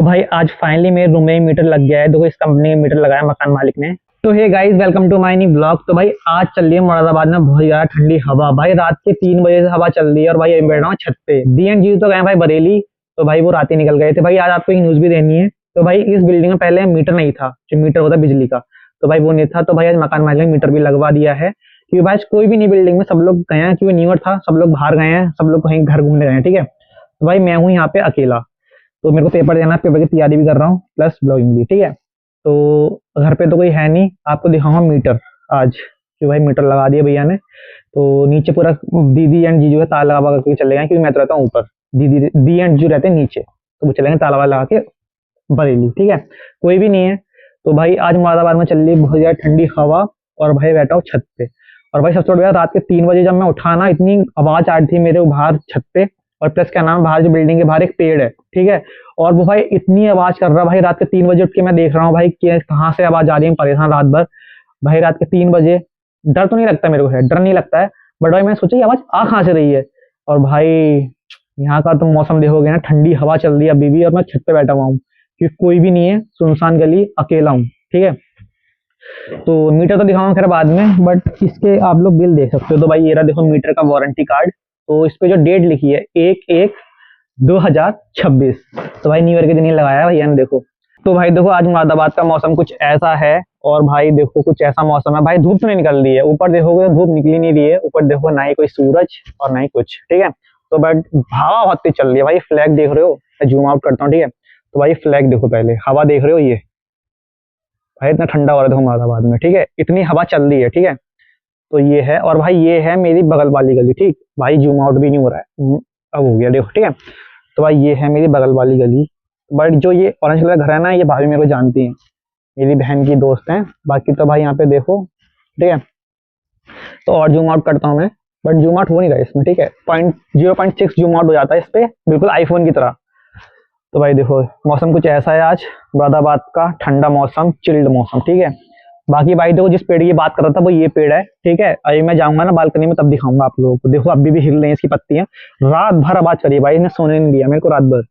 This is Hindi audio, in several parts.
भाई आज फाइनली मेरे रूम में मीटर लग गया है। देखो इस कंपनी में मीटर लगाया मकान मालिक ने। तो hey guys, welcome to my new blog. तो भाई आज चल रही है मुरादाबाद में बहुत ज्यादा ठंडी हवा। भाई रात के 3 बजे से हवा चल रही है और भाई अभी बैठ रहा हूँ छत पे। डी एंड जी तो गए भाई बरेली, तो भाई वो रात ही निकल गए थे। भाई आज आपको एक न्यूज भी देनी है। तो भाई इस बिल्डिंग में पहले मीटर नहीं था, जो मीटर होता है बिजली का, तो भाई वो नहीं था। तो भाई आज मकान मालिक ने मीटर भी लगवा दिया है, क्योंकि भाई कोई भी नहीं बिल्डिंग में, सब लोग गए हैं, क्योंकि न्यू ईयर था, सब लोग बाहर गए हैं, सब लोग कहीं घर घूमने गए हैं। ठीक है, तो भाई मैं हूँ यहाँ पे अकेला। तो मेरे को पेपर देना है, पेपर की तैयारी भी कर रहा हूँ प्लस ब्लॉगिंग भी। ठीक है, तो घर पे तो कोई है नहीं, आपको दिखाऊंगा मीटर आज, कि भाई मीटर लगा दिया भैया ने। तो नीचे पूरा दीदी एंड जीजू है ताला लगा के चले गए, क्योंकि मैं तो रहता हूँ ऊपर, दीदी दी एंड जीजू रहते हैं नीचे, तो वो चलेंगे ताला वाला लगा के बरेली। ठीक है, कोई भी नहीं है। तो भाई आज मुरादाबाद में चल रही है बहुत ज्यादा ठंडी हवा, और भाई बैठा हूँ छत पे। और भाई सबसे बड़ा रात के 3 बजे जब मैं उठा ना, इतनी आवाज आ रही थी मेरे बाहर छत पे। और प्लस क्या नाम, बाहर जो बिल्डिंग के बाहर एक पेड़ है, ठीक है, और वो भाई इतनी आवाज कर रहा। भाई रात के 3 बजे उठ के मैं देख रहा हूँ भाई कि कहाँ से आवाज आ रही है, परेशान रात भर। भाई रात के 3 बजे डर तो नहीं लगता मेरे को, है डर नहीं लगता है, बट भाई मैं सोचा ये आवाज आ कहाँ से रही है। और भाई यहाँ का तो मौसम देखोगे ना, ठंडी हवा चल रही है अभी भी, और मैं छत पे बैठा हुआ हूँ, क्योंकि कोई भी नहीं है, सुनसान गली, अकेला हूँ। ठीक है, तो मीटर तो दिखाऊंगा खैर बाद में, बट इसके आप लोग बिल देख सकते हो। तो भाई ये रहा देखो मीटर का वारंटी कार्ड। तो इस पे जो डेट लिखी है 1/1/2026, तो भाई न्यू ईयर के दिन ही लगाया है भैया ने, देखो। तो भाई देखो आज मुरादाबाद का मौसम कुछ ऐसा है, और भाई देखो कुछ ऐसा मौसम है। भाई धूप तो नहीं निकल रही है, ऊपर देखोगे तो धूप निकली नहीं रही है, ऊपर देखो ना ही कोई सूरज और ना ही कुछ। ठीक है, तो बट हवा बहुत तेज चल रही है। भाई फ्लैग देख रहे हो, मैं जूम आउट करता हूँ। ठीक है, तो भाई फ्लैग देखो, पहले हवा देख रहे हो, ये भाई इतना ठंडा हो रहा है देखो मुरादाबाद में। ठीक है, इतनी हवा चल रही है। ठीक है, तो ये है, और भाई ये है मेरी बगल वाली गली। ठीक, भाई जूम आउट भी नहीं हो रहा है, अब हो गया देखो। ठीक है, तो भाई ये है मेरी बगल वाली गली। बट जो ये ऑरेंज कलर का घर है ना, ये भाभी मेरे को जानती है, मेरी बहन की दोस्त है। बाकी तो भाई यहाँ पे देखो। ठीक है, तो और जूम आउट करता हूँ मैं, बट जूम आउट हो नहीं रहा है इसमें। ठीक है, 0.6 जूम आउट हो जाता है इस पे, बिल्कुल आईफोन की तरह। तो भाई देखो मौसम कुछ ऐसा है आज मुरादाबाद का, ठंडा मौसम, चिल्ड मौसम। ठीक है, बाकी भाई देखो जिस पेड़ की बात कर रहा था वो ये पेड़ है। ठीक है, अभी मैं जाऊंगा ना बालकनी में तब दिखाऊंगा आप लोगों को। देखो अभी भी हिल रही है इसकी पत्तियां, रात भर आवाज करी भाई, इसने सोने नहीं दिया मेरे को रात भर।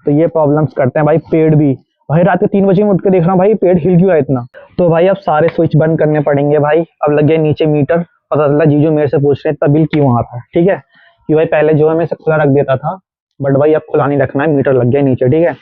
तो ये प्रॉब्लम्स करते हैं भाई पेड़ भी। भाई रात के 3 बजे में उठ के देख रहा हूँ भाई पेड़ हिल क्यों है इतना। तो भाई अब सारे स्विच बंद करने पड़ेंगे भाई। अब लग गया नीचे मीटर, पता चला जीजू मेरे से पूछ रहे हैं इतना बिल क्यों आ रहा है। ठीक है, कि भाई पहले जो है मैं खुला रख देता था, बट भाई अब खुला नहीं रखना है, मीटर लग गया नीचे। ठीक है,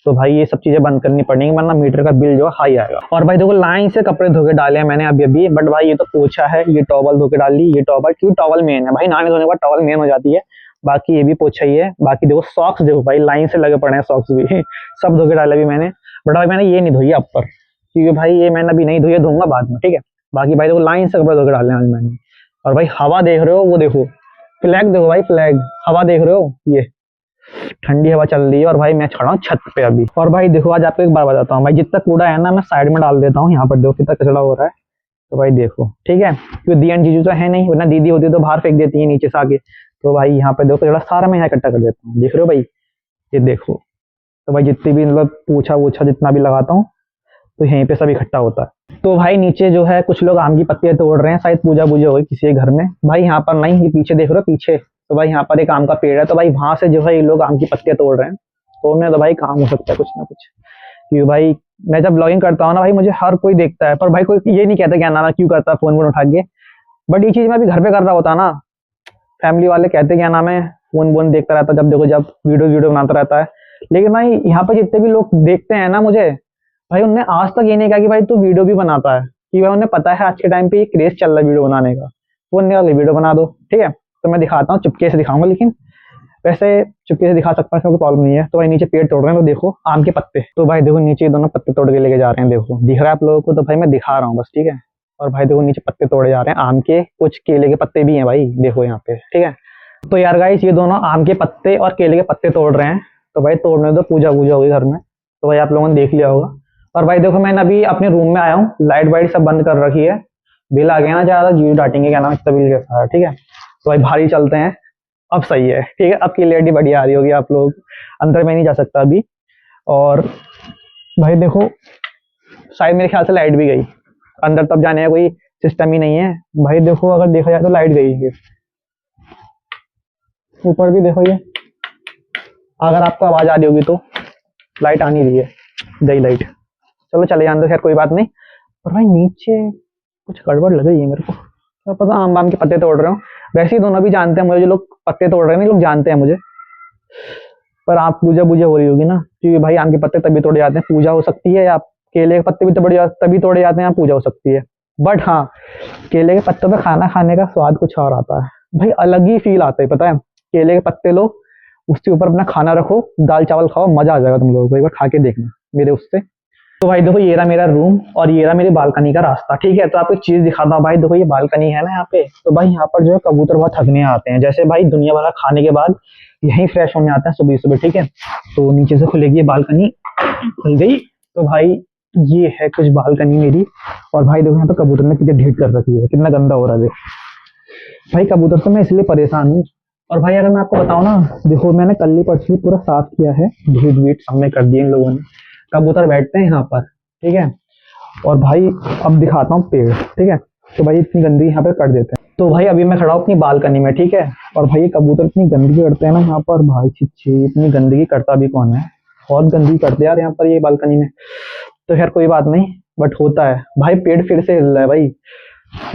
तो भाई ये सब चीजें बंद करनी पड़ेंगी, वरना मीटर का बिल जो है हाई आएगा। और भाई देखो लाइन से कपड़े धो के डाले हैं मैंने अभी अभी, बट भाई ये तो पोछा है, ये टॉवल धो के डाल ली, ये टॉवल, क्योंकि टॉवल मेन है भाई, नहाने धोने के बाद टॉवल मेन हो जाती है। बाकी ये भी पोछा ही है। बाकी देखो सॉक्स देखो भाई, लाइन से लगे पड़े हैं सॉक्स भी सब धो के डाले अभी मैंने, बट भाई मैंने ये नहीं धोई अपर, क्योंकि भाई ये मैंने अभी नहीं धोई, धोऊंगा बाद में। ठीक है, बाकी भाई देखो लाइन से कपड़े धो के डाले हैं आज मैंने। और भाई हवा देख रहे हो, वो देखो फ्लैग देखो भाई, फ्लैग हवा देख रहे हो, ये ठंडी हवा चल रही है। और भाई मैं खड़ा हूँ छत पे अभी। और भाई देखो आज आपको एक बार बताता हूँ भाई, जितना कूड़ा है ना मैं साइड में डाल देता हूँ। यहाँ पर देखो कितना कचरा हो रहा है, तो भाई देखो। ठीक है, क्योंकि दी एंड जीजू तो है नहीं, वरना दीदी होती तो बाहर फेंक देती है नीचे से आके। तो भाई यहाँ पे देखो कचरा सारा मैं यहाँ इकट्ठा कर देता हूँ, देख रहे हो भाई, ये देखो। तो भाई जितनी भी मतलब पूछा वूछा जितना भी लगाता हूँ, तो यहीं पे सब इकट्ठा होता है। तो भाई नीचे जो है कुछ लोग आम की पत्तियां तोड़ रहे हैं, शायद पूजा पूजा हो गई किसी के घर में। भाई यहाँ पर नहीं, ये पीछे देख रहे हो पीछे, तो भाई यहाँ पर एक आम का पेड़ है, तो भाई वहां से जो है ये लोग आम की पत्तियां तोड़ रहे हैं। तोड़ने तो भाई काम हो सकता है कुछ ना कुछ, क्योंकि भाई मैं जब ब्लॉगिंग करता हूँ ना भाई, मुझे हर कोई देखता है, पर भाई कोई ये नहीं कहता क्या नाम है, क्यों करता है फोन वोन उठा के। बट ये चीज मैं अभी घर पे कर रहा होता ना, फैमिली वाले कहते क्या नाम है, फोन वोन देखता रहता जब देखो, जब वीडियो बनाता रहता है। लेकिन भाई यहाँ पे जितने भी लोग देखते हैं ना मुझे, भाई उनने आज तक ये नहीं कहा कि भाई तू वीडियो भी बनाता है, कि भाई उन्हें पता है आज के टाइम पे ये क्रेज चल रहा है वीडियो बनाने का, तो उन्हें कहा वीडियो बना दो। ठीक है, तो मैं दिखाता हूँ, चुपके से दिखाऊंगा, लेकिन वैसे चुपके से दिखा सकता हूँ, क्योंकि प्रॉब्लम नहीं है। तो भाई नीचे पेड़ तोड़ रहे हैं, तो देखो आम के पत्ते, तो भाई देखो नीचे दोनों पत्ते तोड़ के लेके जा रहे हैं, देखो दिख रहा है आप लोगों को, तो भाई मैं दिखा रहा हूँ बस। ठीक है, और भाई देखो नीचे पत्ते तोड़े जा रहे हैं आम के, कुछ केले के पत्ते भी हैं भाई, देखो यहाँ पे। ठीक है, तो यार गाइस ये दोनों आम के पत्ते और केले के पत्ते तोड़ रहे हैं, तो भाई तोड़ने तो पूजा पूजा होगी घर में, तो भाई आप लोगों ने देख लिया होगा। और भाई देखो मैंने अभी अपने रूम में आया हूँ, लाइट वाइट सब बंद कर रखी है। बिल आ गया ना ज्यादा, जीरो डांटेंगे क्या नाम, इतना बिल कैसा है। ठीक है, तो भाई भारी चलते हैं, अब सही है। ठीक है, अब क्लियरिटी बढ़िया आ रही होगी आप लोग, अंदर में नहीं जा सकता अभी। और भाई देखो शायद मेरे ख्याल से लाइट भी गई, अंदर तब जाने का कोई सिस्टम ही नहीं है। भाई देखो अगर देखा जाए तो लाइट गई है, ऊपर भी देखो ये, अगर आपको आवाज आ रही होगी तो लाइट आ नहीं रही है, गई लाइट। चलो चले जाने दो, खैर कोई बात नहीं। और भाई नीचे कुछ गड़बड़ लग रही है मेरे को, क्या पता आम बाम के पत्ते तोड़ रहे हो। वैसे ही दोनों भी जानते हैं मुझे, जो लोग पत्ते तोड़ रहे हैं ना, ये लोग जानते हैं मुझे। पर आप पूजा पूजा हो रही होगी ना, क्योंकि भाई आम के पत्ते तभी तोड़े जाते हैं, पूजा हो सकती है, या केले के पत्ते भी तभी तोड़े जाते हैं, या पूजा हो सकती है। बट हाँ, केले के पत्तों पे खाना खाने का स्वाद कुछ और आता है भाई, अलग ही फील आता है, पता है। केले के पत्ते लो, उसके ऊपर अपना खाना रखो, दाल चावल खाओ, मजा आ जाएगा तुम लोगों को, एक बार खा के देखना मेरे उससे। तो भाई देखो, ये रहा मेरा रूम और ये रहा मेरी बालकनी का रास्ता, ठीक है। तो आपको एक चीज दिखाता हूँ भाई, देखो ये बालकनी है ना यहाँ पे, तो भाई यहाँ पर जो है कबूतर बहुत थकने आते हैं, जैसे भाई दुनिया भर का खाने के बाद यहीं फ्रेश होने आते हैं सुबह सुबह, ठीक है। तो नीचे से खुलेगी ये बालकनी, खुल गई। तो भाई ये है कुछ बालकनी मेरी। और भाई देखो यहाँ पे कबूतर ने कितनी ढीठ कर रखी है, कितना गंदा हो रहा है देखो। भाई कबूतर से मैं इसलिए परेशान हूँ। और भाई अगर मैं आपको बताऊं ना, देखो मैंने कल ही परसों पूरा साफ किया है, ढीठ वीट सब में कर दिए इन लोगों ने। कबूतर बैठते हैं यहाँ पर, ठीक है। और भाई अब दिखाता हूँ पेड़, ठीक है। तो भाई इतनी गंदगी यहाँ पे कर देते हैं। तो भाई अभी मैं खड़ा हूँ अपनी बालकनी में, ठीक है। और भाई ये कबूतर इतनी गंदगी करते हैं ना यहाँ पर, भाई छिच्छी, इतनी गंदगी करता भी कौन है, बहुत गंदगी करते हैं यार यहाँ पर ये बालकनी में। तो खैर कोई बात नहीं, बट होता है भाई। पेड़ फिर से हिल रहा है भाई।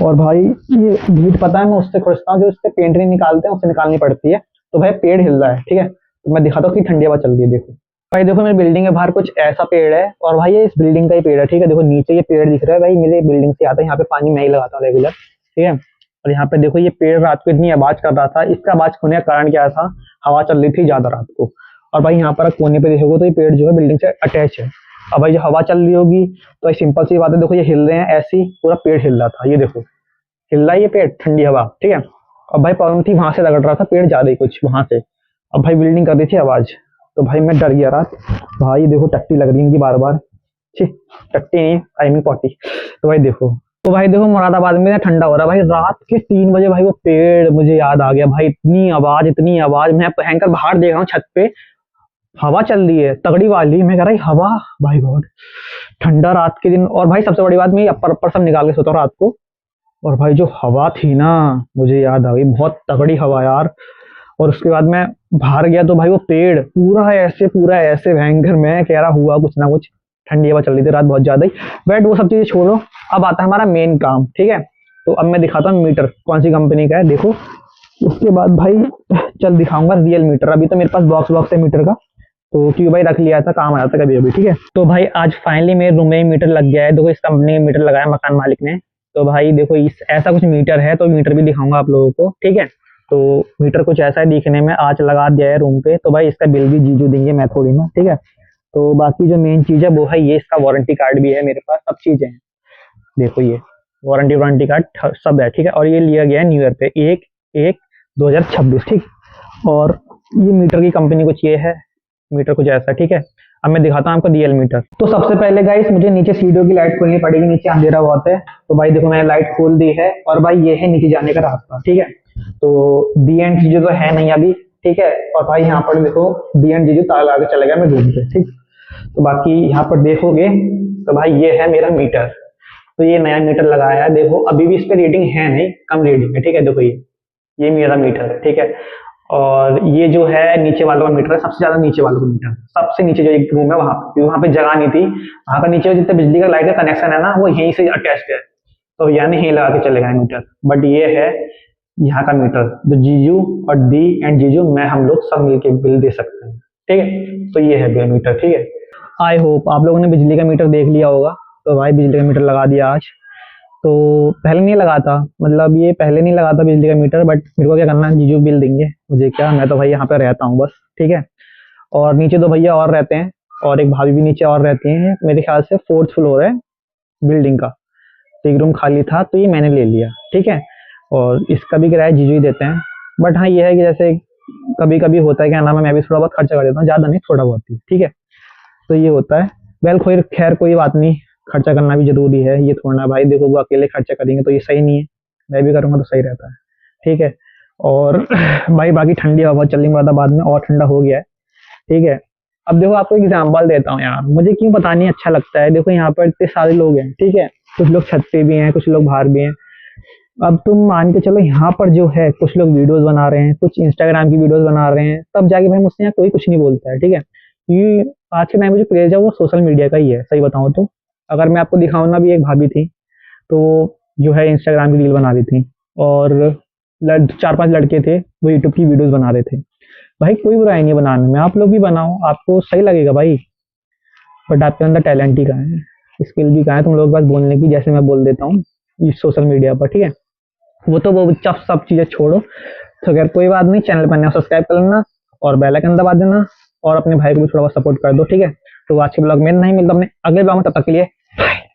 और भाई ये भीड़, पता है मैं उससे खोजता हूँ जो उससे पेंट नहीं निकालते हैं, उससे निकालनी पड़ती है। तो भाई पेड़ हिल रहा है, ठीक है। तो मैं दिखाता हूँ कि ठंडी हवा चल रही है, देखो भाई। देखो मेरी बिल्डिंग के बाहर कुछ ऐसा पेड़ है, और भाई ये इस बिल्डिंग का ही पेड़ है, ठीक है। देखो नीचे ये पेड़ दिख रहा है भाई, मेरे बिल्डिंग से आता है, यहाँ पे पानी मैं ही लगाता हूँ रेगुलर, ठीक है। और यहाँ पे देखो ये पेड़ रात को इतनी आवाज कर रहा था, इसका आवाज होने का कारण क्या था, हवा चल रही थी ज्यादा रात को। और भाई यहाँ पर कोने पे देखोगे तो ये पेड़ जो है बिल्डिंग से अटैच है। अब भाई जो हवा चल रही होगी तो सिंपल सी बात है, देखो ये हिल रहे हैं, ऐसी पूरा पेड़ हिल रहा था, ये देखो हिल रहा है ये पेड़, ठंडी हवा, ठीक है। अब भाई प्रॉब्लम थी वहां से रगड़ रहा था पेड़ ज्यादा ही कुछ वहां से। अब भाई बिल्डिंग कर रही थी आवाज, तो भाई मैं डर गया रात। भाई देखो टट्टी लग रही है इनकी बार बार, छी, टट्टी नहीं, आई मीन पॉटी। तो भाई देखो, तो भाई देखो मुरादाबाद में ठंडा हो रहा है भाई, रात के 3 बजे भाई वो पेड़ मुझे याद आ गया भाई, इतनी आवाज इतनी आवाज। मैं भयंकर बाहर देख रहा हूँ छत पे, हवा चल रही है तगड़ी वाली, मैं कह रहा हवा, भाई गॉड ठंडा रात के दिन। और भाई सबसे बड़ी बात, मैं अपर अपर सब निकाल के सोता हूँ रात को। और भाई जो हवा थी ना, मुझे याद आ गई, बहुत तगड़ी हवा यार। और उसके बाद मैं बाहर गया तो भाई वो पेड़ पूरा ऐसे भयंकर, मैं कह रहा हुआ कुछ ना कुछ, ठंडी हवा चल रही थी रात बहुत ज्यादा ही। बट वो सब चीजें छोड़ो, अब आता है हमारा मेन काम, ठीक है। तो अब मैं दिखाता हूँ मीटर कौन सी कंपनी का है, देखो। उसके बाद भाई चल दिखाऊंगा रियल मीटर। अभी तो मेरे पास बॉक्स है मीटर का, तो क्यों भाई रख लिया था, काम आ जाता कभी अभी, ठीक है। तो भाई आज फाइनली मेरे रूम में मीटर लग गया है, देखो इस कंपनी में मीटर लगाया मकान मालिक ने। तो भाई देखो इस ऐसा कुछ मीटर है, तो मीटर भी दिखाऊंगा आप लोगों को, ठीक है। तो मीटर कुछ ऐसा है दिखने में, आज लगा दिया है रूम पे। तो भाई इसका बिल भी जीजू देंगे, मैं थोड़ी ना, ठीक है। तो बाकी जो मेन चीज है वो है ये, इसका वारंटी कार्ड भी है मेरे पास, सब चीजें हैं। देखो ये वारंटी कार्ड सब है, ठीक है। और ये लिया गया है न्यू ईयर पे, 1/1/2026, ठीक। और ये मीटर की कंपनी कुछ ये है, मीटर कुछ ऐसा, ठीक है। अब मैं दिखाता हूँ आपको रियल मीटर। तो सबसे पहले गाइस मुझे नीचे सीढ़ियों की लाइट खोलनी पड़ेगी, नीचे अंधेरा बहुत है। तो भाई देखो मैंने लाइट खोल दी है, और भाई ये है नीचे जाने का रास्ता, ठीक है। तो डी एंड जीजू तो है नहीं अभी, ठीक है। और भाई यहाँ पर देखो डी एंड जीजू ताला लगा के चले गया मैं रूम पे, ठीक। तो बाकी यहाँ पर देखोगे तो भाई ये है मेरा मीटर। तो ये नया मीटर लगाया है, देखो अभी भी इस पे रीडिंग है नहीं, कम रीडिंग है, ठीक है। देखो ये मेरा मीटर है, ठीक है। और ये जो है नीचे वालों का मीटर है, सबसे ज्यादा नीचे वालों का मीटर, सबसे नीचे जो एक रूम है वहां पे जगह नहीं थी, वहां का नीचे जितने बिजली का लाइट का कनेक्शन है ना, वो यहीं से अटैच है। तो यानी यहीं लगा के चले गए मीटर। बट ये है यहाँ का मीटर, जो जीजू और डी एंड जीजू मैं हम लोग सब मिलके बिल दे सकते हैं, ठीक है। तो ये है बिल मीटर, ठीक है। आई होप आप लोगों ने बिजली का मीटर देख लिया होगा। तो भाई बिजली का मीटर लगा दिया आज। तो पहले नहीं लगा था, मतलब ये पहले नहीं लगा था बिजली का मीटर, बट मेरे को क्या करना है, जीजू बिल देंगे, मुझे क्या, मैं तो भाई यहाँ पे रहता हूँ बस, ठीक है। और नीचे 2 भैया और रहते हैं, और एक भाभी भी नीचे और रहती हैं, मेरे ख्याल से 4th फ्लोर है बिल्डिंग का। तो एक रूम खाली था तो ये मैंने ले लिया, ठीक है। और इसका भी किराया जीजू ही देते हैं। बट हाँ ये है कि जैसे कभी कभी होता है, क्या नाम है, मैं भी थोड़ा बहुत खर्चा कर देता हूँ, ज्यादा नहीं थोड़ा बहुत ही, ठीक है। तो ये होता है। वेल खैर कोई बात नहीं, खर्चा करना भी जरूरी है, ये थोड़ा ना भाई देखो वो अकेले खर्चा करेंगे तो ये सही नहीं है, मैं भी करूंगा तो सही रहता है, ठीक है। और भाई बाकी ठंडी हवा चल रही मुरादाबाद में, और ठंडा हो गया है, ठीक है। अब देखो आपको एग्जाम्पल देता हूँ यार, मुझे क्यों पता नहीं अच्छा लगता है। देखो यहाँ पर इतने सारे लोग हैं, ठीक है, कुछ लोग छत पे भी हैं, कुछ लोग बाहर भी हैं। अब तुम मान के चलो यहाँ पर जो है कुछ लोग वीडियोस बना रहे हैं, कुछ इंस्टाग्राम की वीडियोस बना रहे हैं, तब जाके भाई मुझसे यहाँ कोई कुछ नहीं बोलता है, ठीक है। ये आज के टाइम में जो क्रेज है वो सोशल मीडिया का ही है, सही बताऊं तो। अगर मैं आपको दिखाऊं ना, भी एक भाभी थी, तो जो है इंस्टाग्राम की रील बना रही थी, और 4-5 लड़के थे, वो यूट्यूब की वीडियोस बना रहे थे। भाई कोई बुराई नहीं है बनाने में, आप लोग भी बनाओ, आपको सही लगेगा भाई। बट आपके अंदर टैलेंट ही कहाँ है, स्किल भी कहाँ है तुम लोग के पास बोलने की, जैसे मैं बोल देता हूँ इस सोशल मीडिया पर, ठीक है। वो सब चीजें छोड़ो। तो खैर कोई बात नहीं, चैनल पर नया सब्सक्राइब कर लेना और बेल आइकन दबा देना, और अपने भाई को भी थोड़ा बहुत सपोर्ट कर दो, ठीक है। तो आज के ब्लॉग में नहीं मिलता अपने अगले ब्लॉग में, तब तक के लिए बाय।